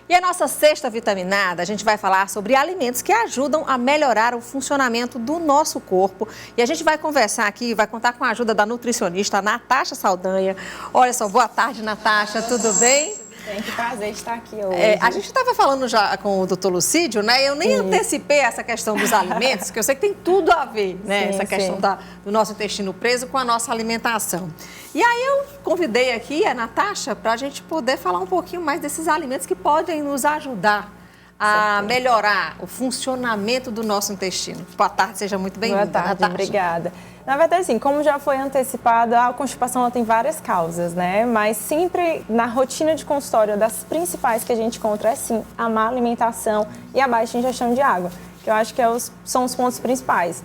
E a nossa sexta vitaminada, a gente vai falar sobre alimentos que ajudam a melhorar o funcionamento do nosso corpo. E a gente vai conversar aqui, vai contar com a ajuda da nutricionista Natasha Saldanha. Olha só, boa tarde, Natasha, tudo bem? Que prazer estar aqui hoje. A gente estava falando já com o doutor Lucídio, né? Eu nem antecipei essa questão dos alimentos, que eu sei que tem tudo a ver, né? Essa questão do nosso intestino preso com a nossa alimentação. E aí eu convidei aqui a Natasha para a gente poder falar um pouquinho mais desses alimentos que podem nos ajudar a melhorar o funcionamento do nosso intestino. Boa tarde, seja muito bem-vinda, Boa tarde, Natasha. Obrigada. Na verdade, assim, como já foi antecipado, a constipação ela tem várias causas, né? Mas sempre na rotina de consultório, das principais que a gente encontra é sim a má alimentação e a baixa ingestão de água, que eu acho que são os pontos principais.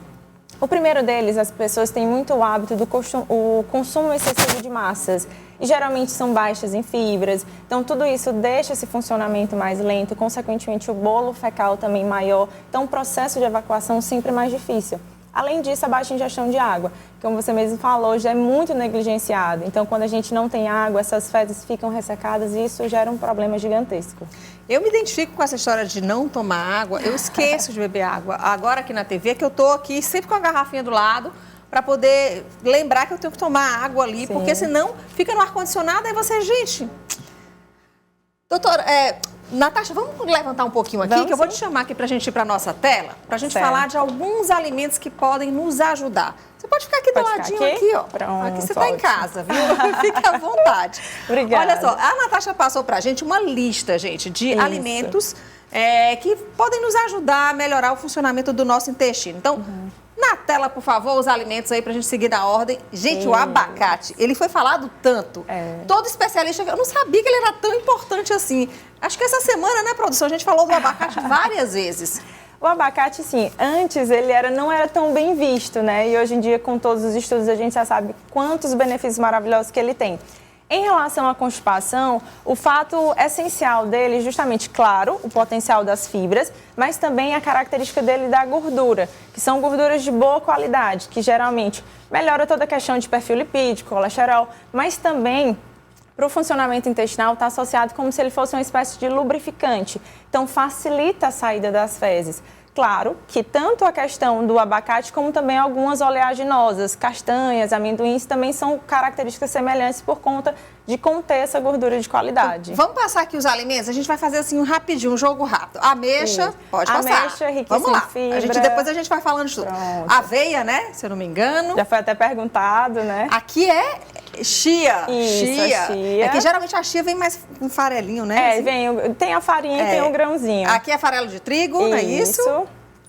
O primeiro deles, as pessoas têm muito o hábito do consumo excessivo de massas e geralmente são baixas em fibras. Então, tudo isso deixa esse funcionamento mais lento, consequentemente o bolo fecal também maior. Então, o processo de evacuação sempre mais difícil. Além disso, a baixa ingestão de água, como você mesmo falou, já é muito negligenciado. Então, quando a gente não tem água, essas fezes ficam ressecadas e isso gera um problema gigantesco. Eu me identifico com essa história de não tomar água, eu esqueço de beber água. Agora aqui na TV, que eu tô aqui sempre com a garrafinha do lado, para poder lembrar que eu tenho que tomar água ali, porque senão fica no ar-condicionado e você, gente... Doutora, Natasha, vamos levantar um pouquinho aqui, que eu vou te chamar aqui para a gente ir para a nossa tela, para a gente falar de alguns alimentos que podem nos ajudar. Você pode ficar aqui do ladinho, aqui, ó. Pronto, aqui você está em casa, viu? Fique à vontade. Obrigada. Olha só, a Natasha passou para a gente uma lista, gente, de alimentos que podem nos ajudar a melhorar o funcionamento do nosso intestino. Então, na tela, por favor, os alimentos aí pra gente seguir na ordem. Gente, o abacate, ele foi falado tanto. Todo especialista, eu não sabia que ele era tão importante assim. Acho que essa semana, né, produção, a gente falou do abacate várias vezes. O abacate, sim, antes ele não era tão bem visto, né? E hoje em dia, com todos os estudos, a gente já sabe quantos benefícios maravilhosos que ele tem. Em relação à constipação, o fato essencial dele, justamente, claro, o potencial das fibras, mas também a característica dele da gordura, que são gorduras de boa qualidade, que geralmente melhora toda a questão de perfil lipídico, colesterol, mas também para o funcionamento intestinal está associado como se ele fosse uma espécie de lubrificante. Então, facilita a saída das fezes. Claro que tanto a questão do abacate como também algumas oleaginosas, castanhas, amendoins, também são características semelhantes por conta de conter essa gordura de qualidade. Vamos passar aqui os alimentos? A gente vai fazer assim um rapidinho, um jogo rápido. Ameixa, pode passar. Ameixa, riquíssima em fibra. Depois a gente vai falando de tudo. Pronto. Aveia, né? Se eu não me engano. Já foi até perguntado, né? Aqui é chia. Isso, chia. É que geralmente a chia vem mais com farelinho, né? Tem a farinha e tem o grãozinho. Aqui é farelo de trigo, não é isso?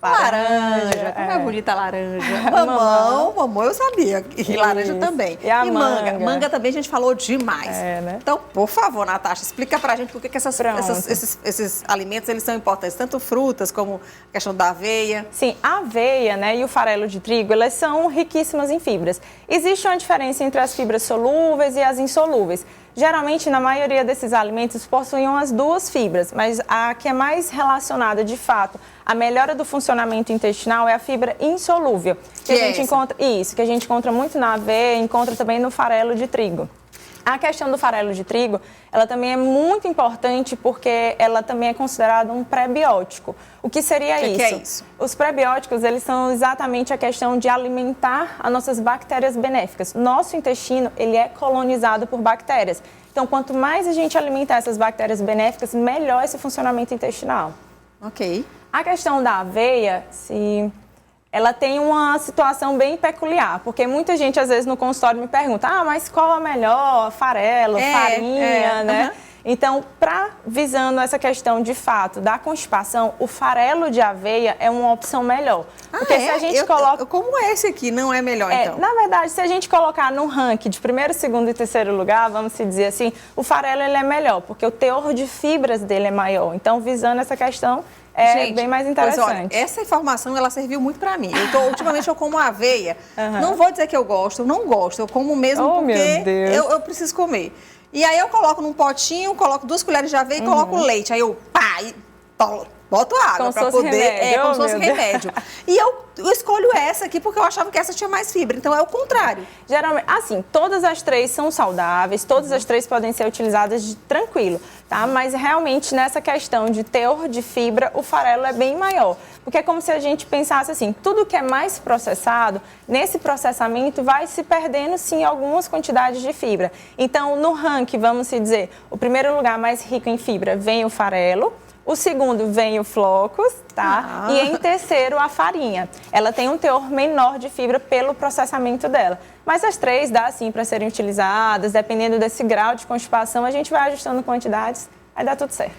Laranja, como é bonita a laranja. Mamão eu sabia. E laranja também. E a manga. Manga também a gente falou demais. Né? Então, por favor, Natasha, explica pra gente por que esses alimentos eles são importantes. Tanto frutas como a questão da aveia. Sim, a aveia, né, e o farelo de trigo, elas são riquíssimas em fibras. Existe uma diferença entre as fibras solúveis e as insolúveis. Geralmente, na maioria desses alimentos, possuem as duas fibras, mas a que é mais relacionada, de fato, à melhora do funcionamento intestinal é a fibra insolúvel. Que a gente encontra muito na aveia, encontra também no farelo de trigo. A questão do farelo de trigo, ela também é muito importante porque ela também é considerada um pré-biótico. O que seria isso? Que é isso? Os pré-bióticos, eles são exatamente a questão de alimentar as nossas bactérias benéficas. Nosso intestino, ele é colonizado por bactérias. Então, quanto mais a gente alimentar essas bactérias benéficas, melhor esse funcionamento intestinal. Ok. A questão da aveia, ela tem uma situação bem peculiar, porque muita gente, às vezes, no consultório me pergunta, mas qual é melhor? Farelo, farinha, né? Então, visando essa questão, de fato, da constipação, o farelo de aveia é uma opção melhor. Porque se a gente coloca... Como esse aqui não é melhor, então? Na verdade, se a gente colocar no ranking de primeiro, segundo e terceiro lugar, vamos se dizer assim, o farelo ele é melhor, porque o teor de fibras dele é maior. Então, visando essa questão... Gente, bem mais interessante. Olha, essa informação, ela serviu muito pra mim. Ultimamente eu como aveia. Não vou dizer que eu gosto, eu não gosto. Eu como mesmo porque eu preciso comer. E aí eu coloco num potinho, coloco 2 colheres de aveia e coloco leite. Aí eu, boto água para poder... remédio. Como se fosse remédio. E eu escolho essa aqui porque eu achava que essa tinha mais fibra. Então, é o contrário. Geralmente, assim, todas as três são saudáveis, todas as três podem ser utilizadas tranquilo, tá? Mas realmente nessa questão de teor de fibra, o farelo é bem maior. Porque é como se a gente pensasse assim, tudo que é mais processado, nesse processamento vai se perdendo sim algumas quantidades de fibra. Então, no ranking, vamos dizer, o primeiro lugar mais rico em fibra vem o farelo. O segundo vem o flocos, tá? E em terceiro, a farinha. Ela tem um teor menor de fibra pelo processamento dela. Mas as três dá sim para serem utilizadas, dependendo desse grau de constipação, a gente vai ajustando quantidades, aí dá tudo certo.